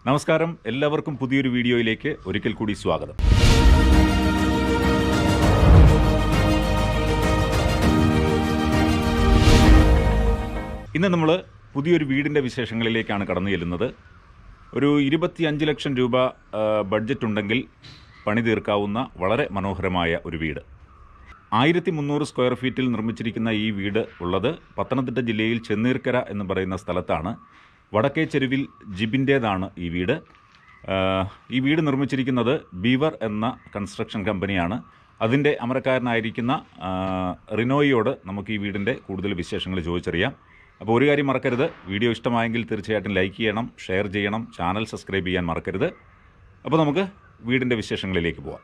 നമസ്കാരം, എല്ലാവർക്കും പുതിയൊരു വീഡിയോയിലേക്ക് ഒരിക്കൽ കൂടി സ്വാഗതം. ഇന്ന് നമ്മൾ പുതിയൊരു വീടിൻ്റെ വിശേഷങ്ങളിലേക്കാണ് കടന്നു ചെല്ലുന്നത്. ഒരു 25 ലക്ഷം രൂപ ബഡ്ജറ്റ് ഉണ്ടെങ്കിൽ പണി തീർക്കാവുന്ന വളരെ മനോഹരമായ ഒരു വീട്. 1300 സ്ക്വയർ ഫീറ്റിൽ നിർമ്മിച്ചിരിക്കുന്ന ഈ വീട് ഉള്ളത് പത്തനംതിട്ട ജില്ലയിൽ ചെന്നീർക്കര എന്ന് പറയുന്ന സ്ഥലത്താണ്. വടക്കേ ചെരുവിൽ ജിബിൻ്റേതാണ് ഈ വീട്. ഈ വീട് നിർമ്മിച്ചിരിക്കുന്നത് ബീവർ എന്ന കൺസ്ട്രക്ഷൻ കമ്പനിയാണ്. അതിൻ്റെ അമരക്കാരനായിരിക്കുന്ന റിനോയിയോട് നമുക്ക് ഈ വീടിൻ്റെ കൂടുതൽ വിശേഷങ്ങൾ ചോദിച്ചറിയാം. അപ്പോൾ ഒരു കാര്യം മറക്കരുത്, വീഡിയോ ഇഷ്ടമായെങ്കിൽ തീർച്ചയായിട്ടും ലൈക്ക് ചെയ്യണം, ഷെയർ ചെയ്യണം, ചാനൽ സബ്സ്ക്രൈബ് ചെയ്യാൻ മറക്കരുത്. അപ്പോൾ നമുക്ക് വീടിൻ്റെ വിശേഷങ്ങളിലേക്ക് പോവാം.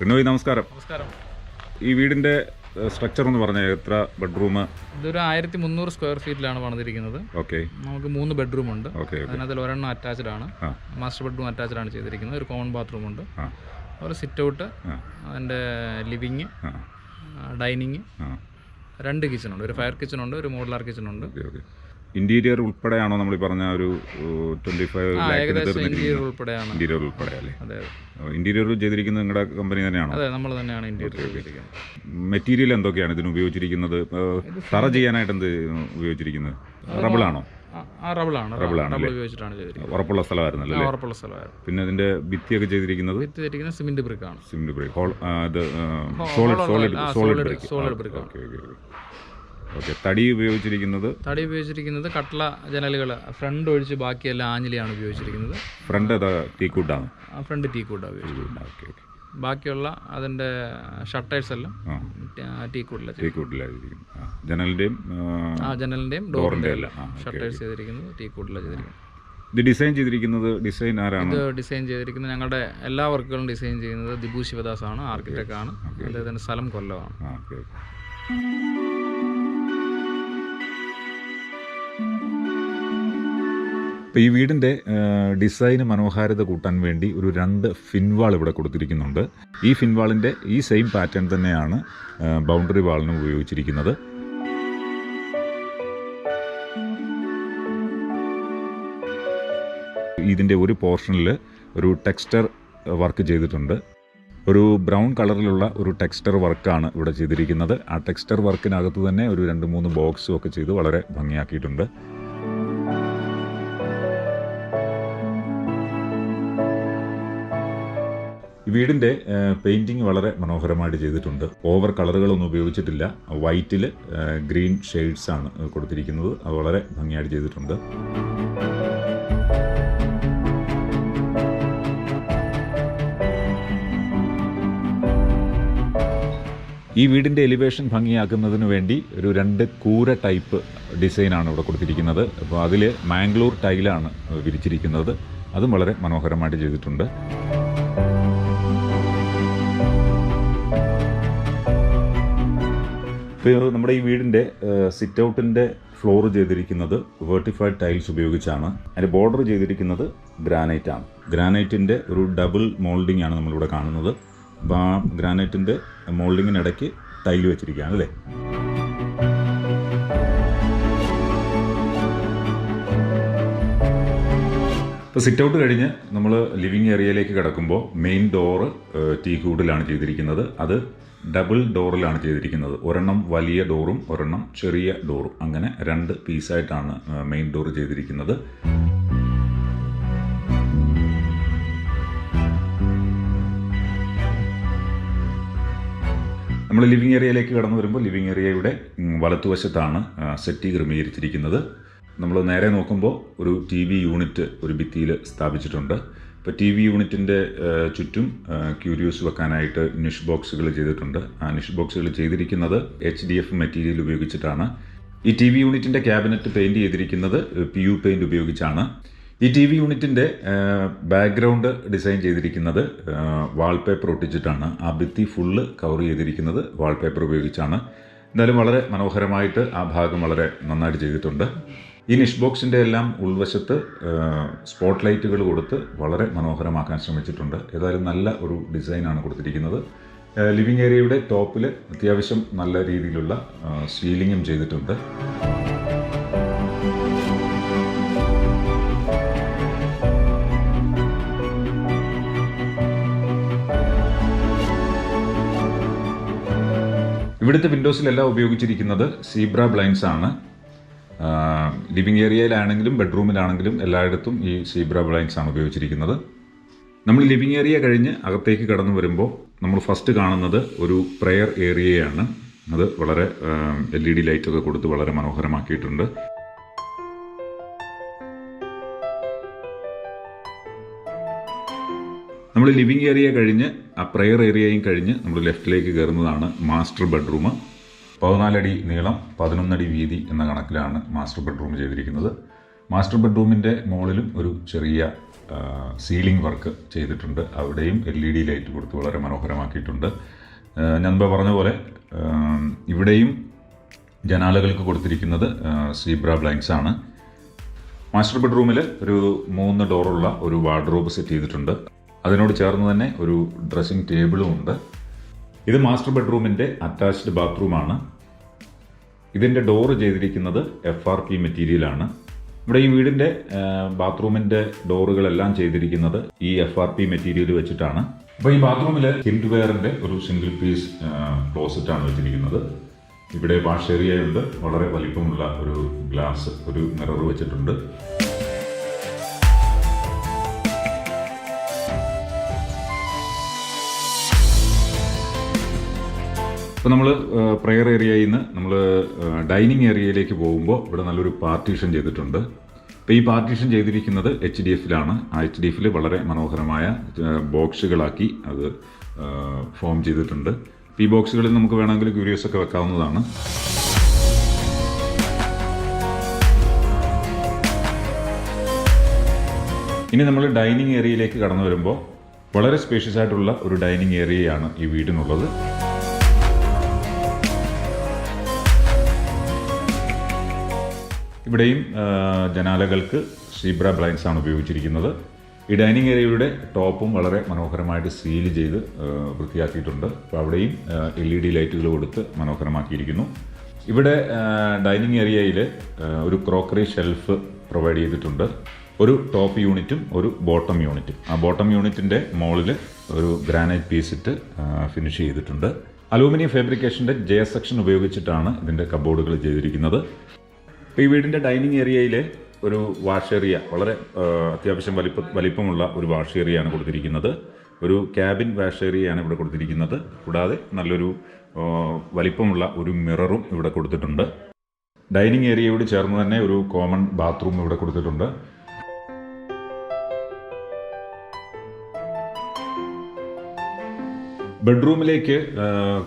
റിനോയ്, നമസ്കാരം. നമസ്കാരം. ഈ വീടിൻ്റെ സ്ട്രക്ചർ എന്ന് പറഞ്ഞാൽ എത്ര ബെഡ്റൂം? ഇതൊരു 1300 സ്ക്വയർ ഫീറ്റിലാണ് പണിതിരിക്കുന്നത്. ഓക്കെ. നമുക്ക് 3 ബെഡ്റൂം ഉണ്ട്. ഓക്കെ. അതിനകത്തിൽ ഒരെണ്ണം അറ്റാച്ച്ഡ് ആണ്. മാസ്റ്റർ ബെഡ്റൂം അറ്റാച്ച്ഡ് ആണ് ചെയ്തിരിക്കുന്നത്. ഒരു കോമൺ ബാത്റൂം ഉണ്ട്. അതുപോലെ സിറ്റ് ഔട്ട്, അതിൻ്റെ ലിവിങ്, ഡൈനിങ്, 2 കിച്ചൺ ഉണ്ട്. ഒരു ഫയർ കിച്ചൺ ഉണ്ട്, ഒരു മോഡുലാർ കിച്ചൺ ഉണ്ട്. ഇന്റീരിയർ ഉൾപ്പെടെയാണോ നമ്മൾ ഈ പറഞ്ഞ ഒരു 25 ഏകദേശം ഇന്റീരിയർ ഉൾപ്പെടെയാണ്. ഇന്റീരിയർ ഉൾപ്പെടെ അല്ലേ? അതെ. ഇന്റീരിയർ ചെയ്തിരിക്കുന്നത് നിങ്ങളുടെ കമ്പനി തന്നെയാണോ? അതെ, നമ്മൾ തന്നെയാണ് ഇന്റീരിയർ ചെയ്തിരിക്കുന്നത്. മെറ്റീരിയൽ എന്തൊക്കെയാണ് ഇതിന് ഉപയോഗിച്ചിരിക്കുന്നത്? തറ ചെയ്യാനായിട്ട് എന്ത് ഉപയോഗിച്ചിരിക്കുന്നത്? റബിളാണോ? റബിളാണ് ഉപയോഗിച്ചിട്ടാണ് ചെയ്തിരിക്കുന്നത്. ഉറപ്പുള്ള സ്ഥലമായിരുന്നല്ലോ? ഉറപ്പുള്ള സ്ഥലമായിരുന്നു. പിന്നെ ഇതിന്റെ ഭിത്തിയൊക്കെ ചെയ്തിരിക്കുന്നത് സിമെന്റ് ബ്രിക്കാണ്. Cement brick, solid brick. Okay. തടി ഉപയോഗിച്ചിരിക്കുന്നത് കട്ട്ള ജനലുകൾ, ഫ്രണ്ട് ഒഴിച്ച് ബാക്കിയെല്ലാം ആഞ്ഞിലിയാണ് ഉപയോഗിച്ചിരിക്കുന്നത്. ഫ്രണ്ട് ടീക്കൂട്ടാണ്. ഫ്രണ്ട് ടീക്കൂട്ടാണ് ഉപയോഗിച്ചിരിക്കുന്നത്. ബാക്കിയുള്ള അതിൻ്റെ ഷട്ടേഴ്സ് എല്ലാം ടീക്കൂട്ടിലായിരിക്കും. ജനലിന്റെയും ഡോറിന്റെ എല്ലാം ഷട്ടേഴ്സ് ചെയ്തിരിക്കുന്നത് ടീക്കൂട്ടിലാണ് ചെയ്തിരിക്കുന്നത്. ഇത് ഡിസൈൻ ആരാണ്? ഇത് ഡിസൈൻ ചെയ്തിരിക്കുന്നത്, ഞങ്ങളുടെ എല്ലാ വർക്കുകളും ഡിസൈൻ ചെയ്യുന്നത് ദിബു ശിവദാസ് ആണ്, ആർക്കിടെക്ട് ആണ്. അദ്ദേഹത്തിൻ്റെ സ്ഥലം കൊല്ലമാണ്. അപ്പോൾ ഈ വീടിൻ്റെ ഡിസൈന് മനോഹാരിത കൂട്ടാൻ വേണ്ടി ഒരു 2 ഫിൻവാൾ ഇവിടെ കൊടുത്തിരിക്കുന്നുണ്ട്. ഈ ഫിൻവാളിൻ്റെ ഈ സെയിം പാറ്റേൺ തന്നെയാണ് ബൗണ്ടറി വാളിനും ഉപയോഗിച്ചിരിക്കുന്നത്. ഇതിൻ്റെ ഒരു പോർഷനിൽ ഒരു ടെക്സ്ചർ വർക്ക് ചെയ്തിട്ടുണ്ട്. ഒരു ബ്രൗൺ കളറിലുള്ള ഒരു ടെക്സ്ചർ വർക്കാണ് ഇവിടെ ചെയ്തിരിക്കുന്നത്. ആ ടെക്സ്ചർ വർക്കിനകത്ത് തന്നെ ഒരു 2-3 ബോക്സും ഒക്കെ ചെയ്ത് വളരെ ഭംഗിയാക്കിയിട്ടുണ്ട്. ഈ വീടിൻ്റെ പെയിൻറ്റിങ് വളരെ മനോഹരമായിട്ട് ചെയ്തിട്ടുണ്ട്. ഓവർ കളറുകളൊന്നും ഉപയോഗിച്ചിട്ടില്ല. വൈറ്റിൽ ഗ്രീൻ ഷെയ്ഡ്സ് ആണ് കൊടുത്തിരിക്കുന്നത്. അത് വളരെ ഭംഗിയായിട്ട് ചെയ്തിട്ടുണ്ട്. ഈ വീടിൻ്റെ എലിവേഷൻ ഭംഗിയാക്കുന്നതിന് വേണ്ടി ഒരു 2 കൂര ടൈപ്പ് ഡിസൈനാണ് ഇവിടെ കൊടുത്തിരിക്കുന്നത്. അപ്പോൾ അതിൽ മാംഗ്ലൂർ ടൈലാണ് വിരിച്ചിരിക്കുന്നത്. അതും വളരെ മനോഹരമായിട്ട് ചെയ്തിട്ടുണ്ട്. ഇപ്പോൾ നമ്മുടെ ഈ വീടിൻ്റെ സിറ്റ് ഔട്ടിൻ്റെ ഫ്ലോർ ചെയ്തിരിക്കുന്നത് വെർട്ടിഫൈഡ് ടൈൽസ് ഉപയോഗിച്ചാണ്. അതിൻ്റെ ബോർഡർ ചെയ്തിരിക്കുന്നത് ഗ്രാനൈറ്റ് ആണ്. ഗ്രാനൈറ്റിൻ്റെ ഒരു ഡബിൾ മോൾഡിംഗ് ആണ് നമ്മളിവിടെ കാണുന്നത്. അപ്പോൾ ആ ഗ്രാനൈറ്റിൻ്റെ മോൾഡിങ്ങിനിടയ്ക്ക് ടൈൽ വെച്ചിരിക്കുകയാണ് അല്ലേ? ഇപ്പോൾ സിറ്റ് ഔട്ട് കഴിഞ്ഞ് നമ്മൾ ലിവിങ് ഏരിയയിലേക്ക് കിടക്കുമ്പോൾ മെയിൻ ഡോറ് ടീക്കൂഡിലാണ് ചെയ്തിരിക്കുന്നത്. അത് ഡബിൾ ഡോറിലാണ് ചെയ്തിരിക്കുന്നത്. ഒരെണ്ണം വലിയ ഡോറും ഒരെണ്ണം ചെറിയ ഡോറും, അങ്ങനെ 2 പീസായിട്ടാണ് മെയിൻ ഡോർ ചെയ്തിരിക്കുന്നത്. നമ്മൾ ലിവിങ് ഏരിയയിലേക്ക് കടന്നു വരുമ്പോൾ ലിവിങ് ഏരിയയുടെ വലത്തുവശത്താണ് സെറ്റി ക്രമീകരിച്ചിരിക്കുന്നത്. നമ്മൾ നേരെ നോക്കുമ്പോൾ ഒരു TV യൂണിറ്റ് ഒരു ഭിത്തിയിൽ സ്ഥാപിച്ചിട്ടുണ്ട്. ഇപ്പോൾ TV യൂണിറ്റിൻ്റെ ചുറ്റും ക്യൂരിയോസ് വെക്കാനായിട്ട് നിഷ് ബോക്സുകൾ ചെയ്തിട്ടുണ്ട്. ആ നിഷ് ബോക്സുകൾ ചെയ്തിരിക്കുന്നത് HDF മെറ്റീരിയൽ ഉപയോഗിച്ചിട്ടാണ്. ഈ TV യൂണിറ്റിൻ്റെ ക്യാബിനറ്റ് പെയിൻറ് ചെയ്തിരിക്കുന്നത് PU പെയിൻറ് ഉപയോഗിച്ചാണ്. ഈ ടി വി യൂണിറ്റിൻ്റെ ബാക്ക്ഗ്രൗണ്ട് ഡിസൈൻ ചെയ്തിരിക്കുന്നത് വാൾപേപ്പർ ഒട്ടിച്ചിട്ടാണ്. ആ ഭിത്തി ഫുള്ള് കവർ ചെയ്തിരിക്കുന്നത് വാൾപേപ്പർ ഉപയോഗിച്ചാണ്. എന്തായാലും വളരെ മനോഹരമായിട്ട് ആ ഭാഗം വളരെ നന്നായിട്ട് ചെയ്തിട്ടുണ്ട്. ഈ നിഷ് ബോക്സിൻ്റെ എല്ലാം ഉൾവശത്ത് സ്പോട്ട് ലൈറ്റുകൾ കൊടുത്ത് വളരെ മനോഹരമാക്കാൻ ശ്രമിച്ചിട്ടുണ്ട്. ഏതായാലും നല്ല ഒരു ഡിസൈനാണ് കൊടുത്തിരിക്കുന്നത്. ലിവിങ് ഏരിയയുടെ ടോപ്പിൽ അത്യാവശ്യം നല്ല രീതിയിലുള്ള സീലിങ്ങും ചെയ്തിട്ടുണ്ട്. ഇവിടുത്തെ വിൻഡോസിലെല്ലാം ഉപയോഗിച്ചിരിക്കുന്നത് സീബ്ര ബ്ലൈൻഡ്സ് ആണ്. ലിവിങ് ഏരിയയിലാണെങ്കിലും ബെഡ്റൂമിലാണെങ്കിലും എല്ലായിടത്തും ഈ സീബ്ര ബ്ലൈൻഡ്സ് ആണ് ഉപയോഗിച്ചിരിക്കുന്നത്. നമ്മൾ ലിവിങ് ഏരിയ കഴിഞ്ഞ് അകത്തേക്ക് കടന്നു വരുമ്പോൾ നമ്മൾ ഫസ്റ്റ് കാണുന്നത് ഒരു പ്രെയർ ഏരിയയാണ്. അത് വളരെ LED ലൈറ്റൊക്കെ കൊടുത്ത് വളരെ മനോഹരമാക്കിയിട്ടുണ്ട്. നമ്മൾ ലിവിങ് ഏരിയ കഴിഞ്ഞ് ആ പ്രെയർ ഏരിയയും കഴിഞ്ഞ് നമ്മൾ ലെഫ്റ്റിലേക്ക് കയറുന്നതാണ് മാസ്റ്റർ ബെഡ്റൂം. 14 അടി നീളം 11 അടി വീതി എന്ന കണക്കിലാണ് മാസ്റ്റർ ബെഡ്റൂം ചെയ്തിരിക്കുന്നത്. മാസ്റ്റർ ബെഡ്റൂമിൻ്റെ മുകളിലും ഒരു ചെറിയ സീലിംഗ് വർക്ക് ചെയ്തിട്ടുണ്ട്. അവിടെയും LED ലൈറ്റ് കൊടുത്ത് വളരെ മനോഹരമാക്കിയിട്ടുണ്ട്. ഞാൻ മുമ്പ് പറഞ്ഞ പോലെ ഇവിടെയും ജനാലകൾക്ക് കൊടുത്തിരിക്കുന്നത് സീബ്ര ബ്ലൈൻഡ്സ് ആണ്. മാസ്റ്റർ ബെഡ്റൂമിൽ ഒരു 3 ഡോറുള്ള ഒരു വാർഡ്രോബ് സെറ്റ് ചെയ്തിട്ടുണ്ട്. അതിനോട് ചേർന്ന് തന്നെ ഒരു ഡ്രസ്സിംഗ് ടേബിളും ഉണ്ട്. ഇത് മാസ്റ്റർ ബെഡ്റൂമിൻ്റെ അറ്റാച്ച്ഡ് ബാത്റൂമാണ്. ഇതിൻ്റെ ഡോറ് ചെയ്തിരിക്കുന്നത് FRP മെറ്റീരിയലാണ്. ഇവിടെ ഈ വീടിൻ്റെ ബാത്റൂമിൻ്റെ ഡോറുകളെല്ലാം ചെയ്തിരിക്കുന്നത് ഈ FRP മെറ്റീരിയൽ വെച്ചിട്ടാണ്. അപ്പോൾ ഈ ബാത്റൂമിൽ ഹിൻഡ് വെയറിൻ്റെ ഒരു സിംഗിൾ പീസ് ക്ലോസറ്റാണ് വെച്ചിരിക്കുന്നത്. ഇവിടെ വാഷ് ഏരിയ ഉണ്ട്. വളരെ വലിപ്പമുള്ള ഒരു ഗ്ലാസ്, ഒരു മിറർ വെച്ചിട്ടുണ്ട്. അപ്പോൾ നമ്മൾ പ്രെയർ ഏരിയയിൽ നിന്ന് നമ്മൾ ഡൈനിങ് ഏരിയയിലേക്ക് പോകുമ്പോൾ ഇവിടെ നല്ലൊരു പാർട്ടീഷൻ ചെയ്തിട്ടുണ്ട്. അപ്പോൾ ഈ പാർട്ടീഷൻ ചെയ്തിരിക്കുന്നത് HDFലാണ്. ആ HDFിൽ വളരെ മനോഹരമായ ബോക്സുകളാക്കി അത് ഫോം ചെയ്തിട്ടുണ്ട്. ഈ ബോക്സുകളിൽ നമുക്ക് വേണമെങ്കിൽ ക്യൂരിയസ് ഒക്കെ വെക്കാവുന്നതാണ്. ഇനി നമ്മൾ ഡൈനിങ് ഏരിയയിലേക്ക് കടന്നു വരുമ്പോൾ വളരെ സ്പേഷ്യസ് ആയിട്ടുള്ള ഒരു ഡൈനിങ് ഏരിയയാണ് ഈ വീടിനുള്ളത്. ഇവിടെയും ജനാലകൾക്ക് സീബ്ര ബ്ലൈൻഡ്സ് ആണ് ഉപയോഗിച്ചിരിക്കുന്നത്. ഈ ഡൈനിങ് ഏരിയയുടെ ടോപ്പും വളരെ മനോഹരമായിട്ട് സീൽ ചെയ്ത് വൃത്തിയാക്കിയിട്ടുണ്ട്. അപ്പോൾ അവിടെയും LED ലൈറ്റുകൾ കൊടുത്ത് മനോഹരമാക്കിയിരിക്കുന്നു. ഇവിടെ ഡൈനിങ് ഏരിയയിൽ ഒരു ക്രോക്കറി ഷെൽഫ് പ്രൊവൈഡ് ചെയ്തിട്ടുണ്ട്. ഒരു ടോപ്പ് യൂണിറ്റും ഒരു ബോട്ടം യൂണിറ്റും. ആ ബോട്ടം യൂണിറ്റിൻ്റെ മുകളിൽ ഒരു ഗ്രാനൈറ്റ് പീസിട്ട് ഫിനിഷ് ചെയ്തിട്ടുണ്ട്. അലൂമിനിയം ഫാബ്രിക്കേഷൻ്റെ J സെക്ഷൻ ഉപയോഗിച്ചിട്ടാണ് ഇതിൻ്റെ കബോർഡുകൾ ചെയ്തിരിക്കുന്നത്. ഈ വീടിൻ്റെ ഡൈനിങ് ഏരിയയിലെ ഒരു വാഷ് ഏരിയ വളരെ അത്യാവശ്യം വലിപ്പമുള്ള ഒരു വാഷ് ഏരിയയാണ് കൊടുത്തിരിക്കുന്നത്. ഒരു ക്യാബിൻ വാഷ് ഏരിയയാണ് ഇവിടെ കൊടുത്തിരിക്കുന്നത്. കൂടാതെ നല്ലൊരു വലിപ്പമുള്ള ഒരു മിററും ഇവിടെ കൊടുത്തിട്ടുണ്ട്. ഡൈനിങ് ഏരിയയോട് ചേർന്ന് തന്നെ ഒരു കോമൺ ബാത്റൂം ഇവിടെ കൊടുത്തിട്ടുണ്ട്. ബെഡ്റൂമിലേക്ക്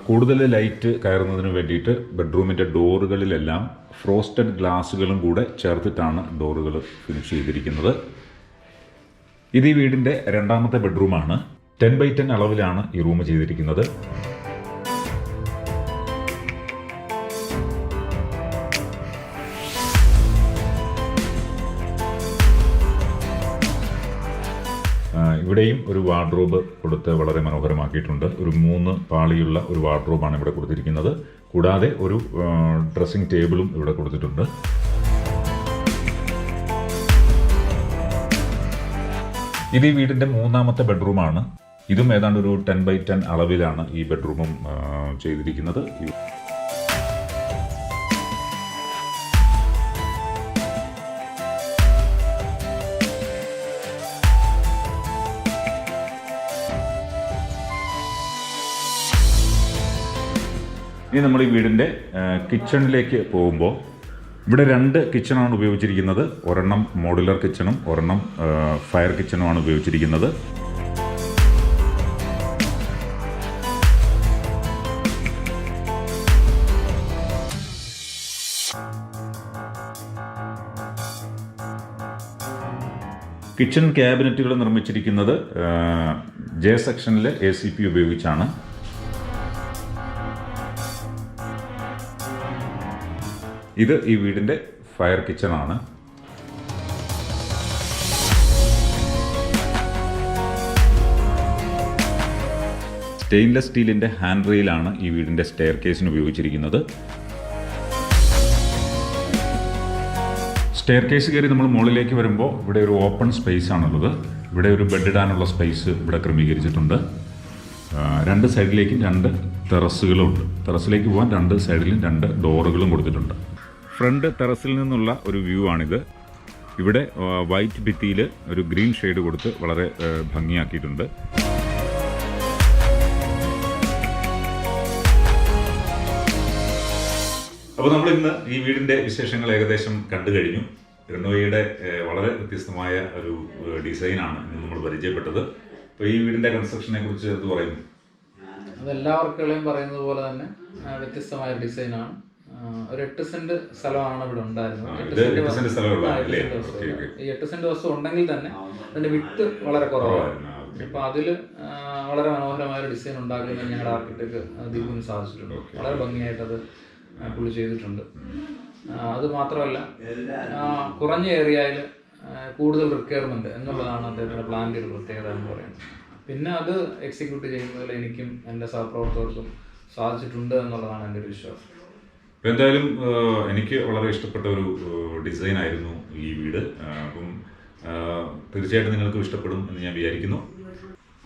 കൂടുതൽ ലൈറ്റ് കയറുന്നതിന് വേണ്ടിയിട്ട് ബെഡ്റൂമിൻ്റെ ഡോറുകളിലെല്ലാം ഫ്രോസ്റ്റഡ് ഗ്ലാസുകളും കൂടെ ചേർത്തിട്ടാണ് ഡോറുകൾ ഫിനിഷ് ചെയ്തിരിക്കുന്നത്. ഇത് ഈ വീടിൻ്റെ രണ്ടാമത്തെ ബെഡ്റൂമാണ്. 10x10 അളവിലാണ് ഈ റൂം ചെയ്തിരിക്കുന്നത്. ഇവിടെയും ഒരു വാർഡ്രോബ് കൊടുത്ത് വളരെ മനോഹരമാക്കിയിട്ടുണ്ട്. ഒരു 3 പാളിയുള്ള ഒരു വാർഡ്രോബാണ് ഇവിടെ കൊടുത്തിരിക്കുന്നത്. കൂടാതെ ഒരു ഡ്രസ്സിംഗ് ടേബിളും ഇവിടെ കൊടുത്തിട്ടുണ്ട്. ഇത് ഈ വീടിൻ്റെ മൂന്നാമത്തെ ബെഡ്റൂമാണ്. ഇതും ഏതാണ്ട് ഒരു 10x10 അളവിലാണ് ഈ ബെഡ്റൂമും ചെയ്തിരിക്കുന്നത്. ഇനി നമ്മൾ ഈ വീടിൻ്റെ കിച്ചണിലേക്ക് പോകുമ്പോൾ ഇവിടെ 2 കിച്ചണാണ് ഉപയോഗിച്ചിരിക്കുന്നത്. ഒരെണ്ണം മോഡുലർ കിച്ചണും ഒരെണ്ണം ഫയർ കിച്ചണുമാണ് ഉപയോഗിച്ചിരിക്കുന്നത്. കിച്ചൺ ക്യാബിനറ്റുകൾ നിർമ്മിച്ചിരിക്കുന്നത് J സെക്ഷനിലെ ACP ഉപയോഗിച്ചാണ്. ഇത് ഈ വീടിൻ്റെ ഫയർ കിച്ചണാണ്. സ്റ്റെയിൻലെസ് സ്റ്റീലിൻ്റെ ഹാൻഡ് റെയിലാണ് ഈ വീടിൻ്റെ സ്റ്റെയർ കേസിന് ഉപയോഗിച്ചിരിക്കുന്നത്. സ്റ്റെയർ കേസ് കയറി നമ്മൾ മുകളിലേക്ക് വരുമ്പോൾ ഇവിടെ ഒരു ഓപ്പൺ സ്പേസ് ആണുള്ളത്. ഇവിടെ ഒരു ബെഡ് ഇടാനുള്ള സ്പേസ് ഇവിടെ ക്രമീകരിച്ചിട്ടുണ്ട്. രണ്ട് സൈഡിലേക്കും 2 ടെറസുകളുണ്ട്. ടെറസിലേക്ക് പോകാൻ 2 സൈഡിലും 2 ഡോറുകളും കൊടുത്തിട്ടുണ്ട്. ഫ്രണ്ട് ടെറസിൽ നിന്നുള്ള ഒരു വ്യൂ ആണിത്. ഇവിടെ വൈറ്റ് ഭിത്തിയിൽ ഒരു ഗ്രീൻ ഷെയ്ഡ് കൊടുത്ത് വളരെ ഭംഗിയാക്കിയിട്ടുണ്ട്. അപ്പോൾ നമ്മൾ ഇന്ന് ഈ വീടിൻ്റെ വിശേഷങ്ങൾ ഏകദേശം കണ്ടു കഴിഞ്ഞു. റിനോയുടെ വളരെ വ്യത്യസ്തമായ ഒരു ഡിസൈനാണ് ഇന്ന് നമ്മൾ പരിചയപ്പെട്ടത്. അപ്പോൾ ഈ വീടിൻ്റെ കൺസ്ട്രക്ഷനെ കുറിച്ച് എന്ത് പറയുന്നു? അതെല്ലാ വർക്കുകളെയും പറയുന്നത് പോലെ തന്നെ വ്യത്യസ്തമായ ഡിസൈനാണ്. ഒരു 8 സെന്റ് സ്ഥലമാണ് ഇവിടെ ഉണ്ടായിരുന്നത്. ഈ 8 സെന്റ് വസ്തു ഉണ്ടെങ്കിൽ തന്നെ അതിന്റെ വിട്ട് വളരെ കുറവായിരുന്നു. അപ്പൊ അതില് വളരെ മനോഹരമായ ഒരു ഡിസൈൻ ഉണ്ടാക്കുന്നത് ഞങ്ങളുടെ ആർക്കിടെക്ട് ദീപുവിന് സാധിച്ചിട്ടുണ്ട്. വളരെ ഭംഗിയായിട്ട് അത് പുള്ളി ചെയ്തിട്ടുണ്ട്. അത് മാത്രമല്ല, കുറഞ്ഞ ഏരിയയിൽ കൂടുതൽ റിക്വയർമെന്റ് എന്നുള്ളതാണ് അദ്ദേഹത്തിന്റെ പ്ലാനിന്റെ ഒരു പ്രത്യേകത എന്ന് പറയുന്നത്. പിന്നെ അത് എക്സിക്യൂട്ട് ചെയ്യുന്നതിൽ എനിക്കും എൻ്റെ സഹപ്രവർത്തകർക്കും സാധിച്ചിട്ടുണ്ട് എന്നുള്ളതാണ് എൻ്റെ ഒരു വിശ്വാസം. എന്തായാലും എനിക്ക് വളരെ ഇഷ്ടപ്പെട്ട ഒരു ഡിസൈൻ ആയിരുന്നു ഈ വീട്. അപ്പം തീർച്ചയായിട്ടും നിങ്ങൾക്കും ഇഷ്ടപ്പെടും എന്ന് ഞാൻ വിചാരിക്കുന്നു.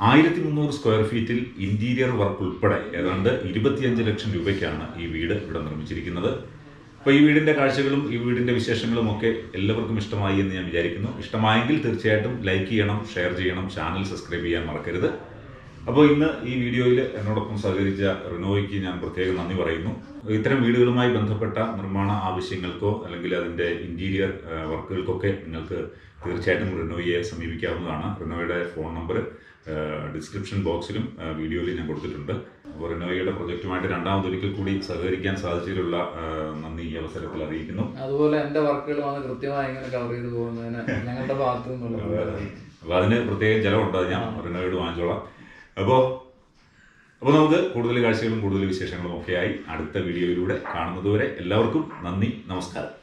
1300 സ്ക്വയർ ഫീറ്റിൽ ഇൻറ്റീരിയർ വർക്ക് ഉൾപ്പെടെ ഏതാണ്ട് 25 ലക്ഷം രൂപയ്ക്കാണ് ഈ വീട് ഇവിടെ നിർമ്മിച്ചിരിക്കുന്നത്. അപ്പോൾ ഈ വീടിൻ്റെ കാഴ്ചകളും ഈ വീടിൻ്റെ വിശേഷങ്ങളും ഒക്കെ എല്ലാവർക്കും ഇഷ്ടമായി എന്ന് ഞാൻ വിചാരിക്കുന്നു. ഇഷ്ടമായെങ്കിൽ തീർച്ചയായിട്ടും ലൈക്ക് ചെയ്യണം, ഷെയർ ചെയ്യണം, ചാനൽ സബ്സ്ക്രൈബ് ചെയ്യാൻ മറക്കരുത്. അപ്പോൾ ഇന്ന് ഈ വീഡിയോയിൽ എന്നോടൊപ്പം സഹകരിച്ച റിനോയ്ക്ക് ഞാൻ പ്രത്യേകം നന്ദി പറയുന്നു. ഇത്തരം വീടുകളുമായി ബന്ധപ്പെട്ട നിർമ്മാണ ആവശ്യങ്ങൾക്കോ അല്ലെങ്കിൽ അതിൻ്റെ ഇൻറ്റീരിയർ വർക്കുകൾക്കൊക്കെ നിങ്ങൾക്ക് തീർച്ചയായിട്ടും റിനോയെ സമീപിക്കാവുന്നതാണ്. റിനോയുടെ ഫോൺ നമ്പർ ഡിസ്ക്രിപ്ഷൻ ബോക്സിലും വീഡിയോയിൽ ഞാൻ കൊടുത്തിട്ടുണ്ട്. അപ്പോൾ റിനോയുടെ പ്രൊജക്റ്റുമായിട്ട് രണ്ടാമതൊരിക്കൽ കൂടി സഹകരിക്കാൻ സാധിച്ചതിലുള്ള നന്ദി ഈ അവസരത്തിൽ അറിയിക്കുന്നു. അതുപോലെ എൻ്റെ വർക്കുകൾ വന്ന് കൃത്യമായി ഇങ്ങനെ കവർ ചെയ്ത് പോകുന്നതിന് ഞങ്ങളുടെ ഭാഗത്തു നിന്നുള്ള അപ്പോൾ അതിന് പ്രത്യേകം ചിലവുണ്ട്. അത് ഞാൻ റിനോയോട് വാങ്ങിച്ചോളാം. അപ്പോൾ നമുക്ക് കൂടുതൽ കാഴ്ചകളും കൂടുതൽ വിശേഷങ്ങളും ഒക്കെയായി അടുത്ത വീഡിയോയിലൂടെ കാണുന്നതുവരെ എല്ലാവർക്കും നന്ദി, നമസ്കാരം.